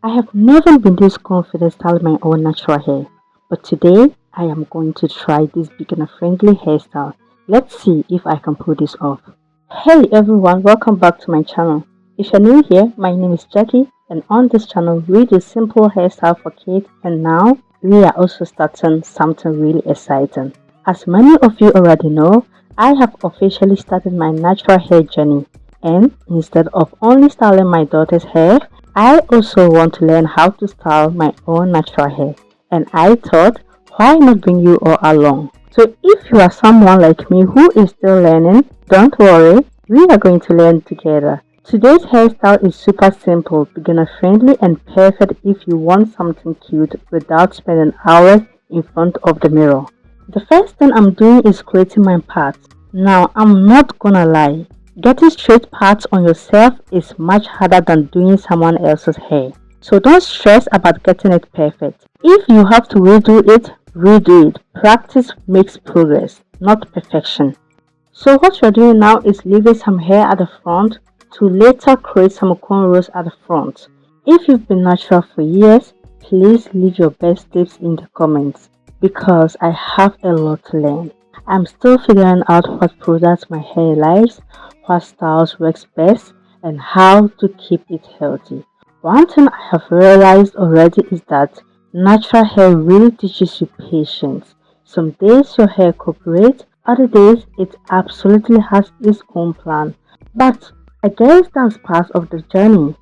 I have never been this confident styling my own natural hair, but today I am going to try this beginner friendly hairstyle. Let's see if I can pull this off. Hey everyone, welcome back to my channel. If you're new here, my name is Jackie, and on this channel we do simple hairstyle for kids, and now we are also starting something really exciting. As many of you already know, I have officially started my natural hair journey, and instead of only styling my daughter's hair, I also want to learn how to style my own natural hair, and I thought, why not bring you all along? So if you are someone like me who is still learning, don't worry, we are going to learn together. Today's hairstyle is super simple, beginner friendly, and perfect if you want something cute without spending hours in front of the mirror. The first thing I'm doing is creating my parts. Now I'm not gonna lie, getting straight parts on yourself is much harder than doing someone else's hair. So don't stress about getting it perfect. If you have to redo it, redo it. Practice makes progress, not perfection. So what you're doing now is leaving some hair at the front to later create some cornrows at the front. If you've been natural for years, please leave your best tips in the comments because I have a lot to learn. I'm still figuring out what products my hair likes, what styles works best, and how to keep it healthy. One thing I have realized already is that natural hair really teaches you patience. Some days your hair cooperates, other days it absolutely has its own plan. But I guess that's part of the journey.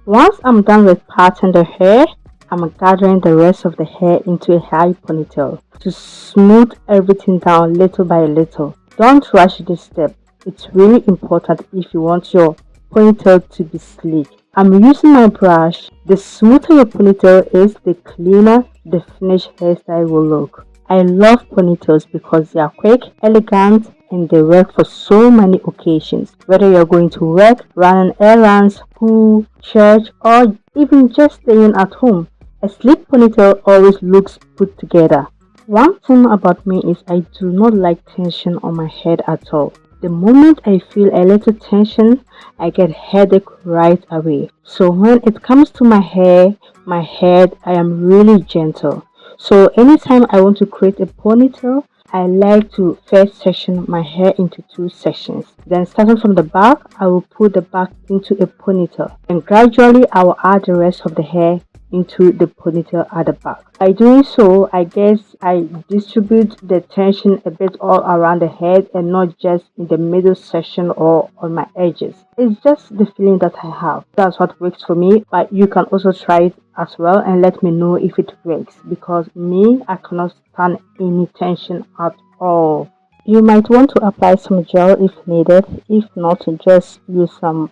Once I'm done with parting the hair, I'm gathering the rest of the hair into a high ponytail to smooth everything down little by little. Don't rush this step. It's really important if you want your ponytail to be sleek. I'm using my brush. The smoother your ponytail is, the cleaner the finished hairstyle will look. I love ponytails because they are quick, elegant, and they work for so many occasions. Whether you're going to work, running errands, school, church, or even just staying at home, a sleek ponytail always looks put together. One thing about me is I do not like tension on my head at all. The moment I feel a little tension, I get headache right away. So when it comes to my hair, my head, I am really gentle. So anytime I want to create a ponytail, I like to first section my hair into two sections. Then starting from the back, I will put the back into a ponytail. And gradually I will add the rest of the hair into the ponytail at the back. By doing so, I guess I distribute the tension a bit all around the head and not just in the middle section or on my edges. It's just the feeling that I have. That's what works for me, but you can also try it as well and let me know if it works, because me, I cannot stand any tension at all. You might want to apply some gel if needed. If not, just use some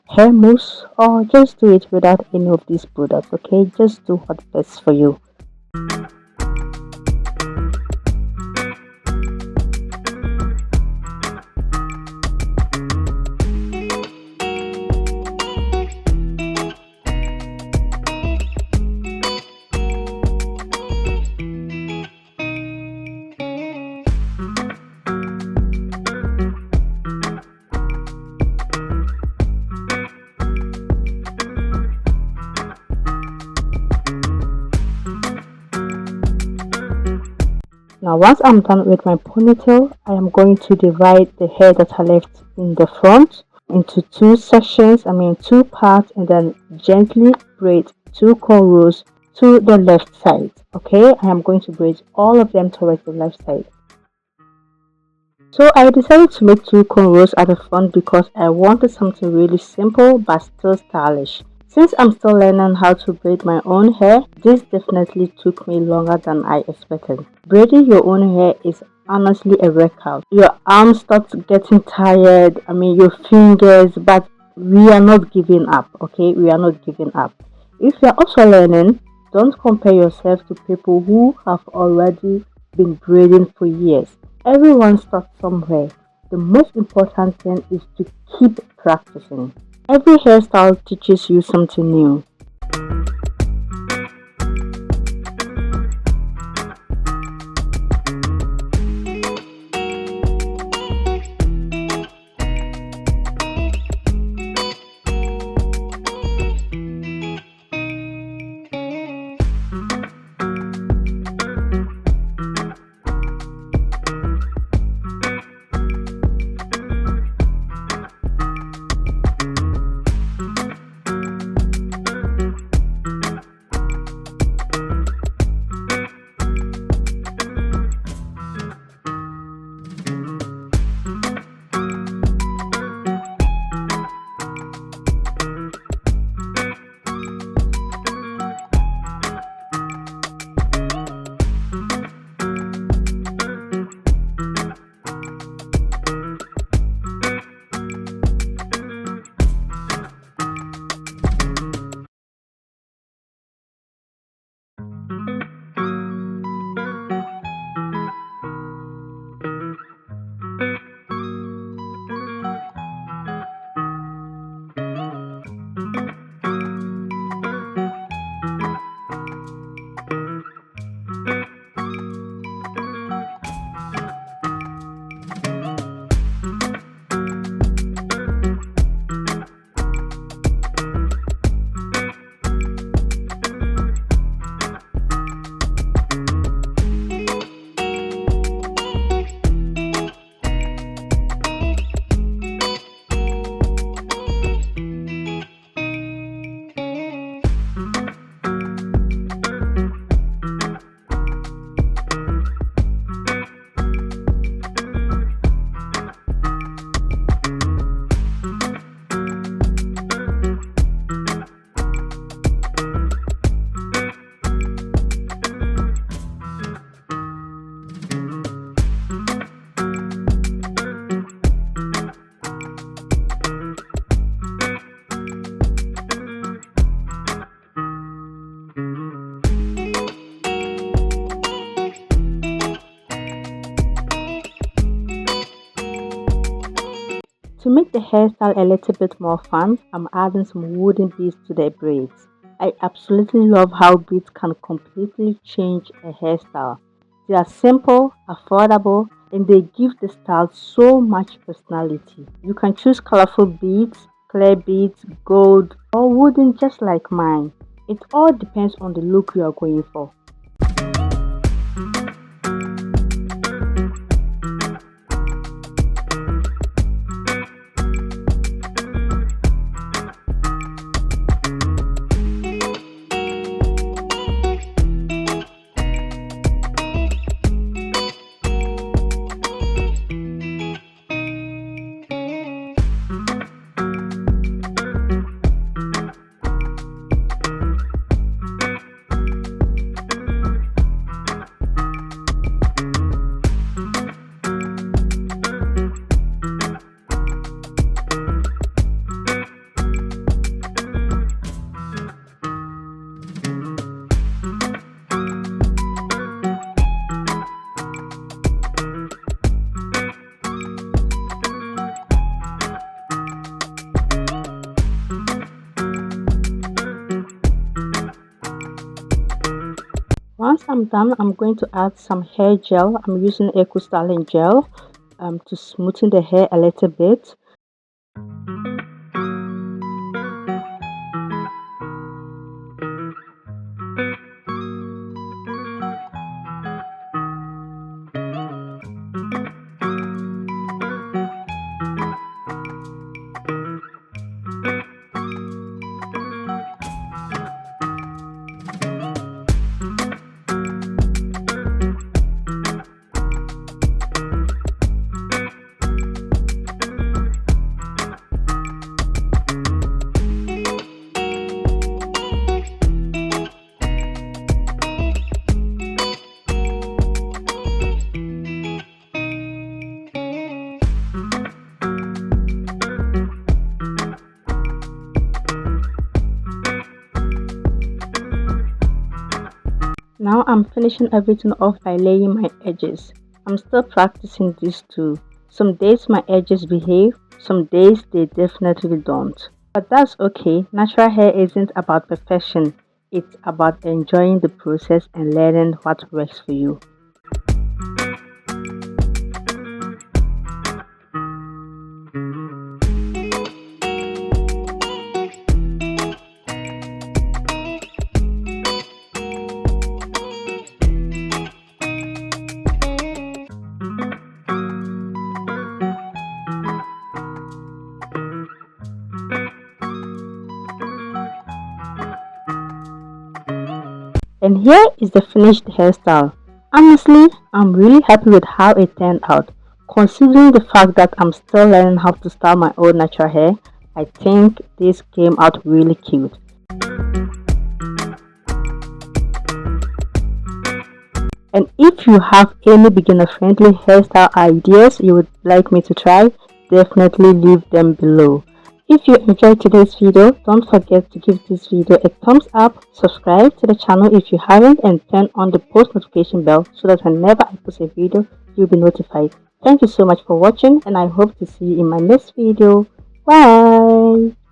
hair mousse, or just do it without any of these products. Okay, just do what's best for you. Now once I'm done with my ponytail, I am going to divide the hair that I left in the front into two sections, two parts, and then gently braid two cornrows to the left side. Okay, I am going to braid all of them towards the left side. So I decided to make two cornrows at the front because I wanted something really simple but still stylish. Since I'm still learning how to braid my own hair, this definitely took me longer than I expected. Braiding your own hair is honestly a workout. Your arms start getting tired, your fingers, but we are not giving up, okay? We are not giving up. If you're also learning, don't compare yourself to people who have already been braiding for years. Everyone starts somewhere. The most important thing is to keep practicing. Every hairstyle teaches you something new. To make the hairstyle a little bit more fun, I'm adding some wooden beads to the braids. I absolutely love how beads can completely change a hairstyle. They are simple, affordable, and they give the style so much personality. You can choose colorful beads, clear beads, gold, or wooden just like mine. It all depends on the look you are going for. Once I'm done, I'm going to add some hair gel. I'm using Eco Styling gel to smoothen the hair a little bit. Now I'm finishing everything off by laying my edges. I'm still practicing this too. Some days my edges behave, some days they definitely don't. But that's okay. Natural hair isn't about perfection. It's about enjoying the process and learning what works for you. And here is the finished hairstyle. Honestly, I'm really happy with how it turned out. Considering the fact that I'm still learning how to style my own natural hair, I think this came out really cute. And if you have any beginner-friendly hairstyle ideas you would like me to try, definitely leave them below. If you enjoyed today's video, don't forget to give this video a thumbs up, subscribe to the channel if you haven't, and turn on the post notification bell so that whenever I post a video, you'll be notified. Thank you so much for watching, and I hope to see you in my next video. Bye!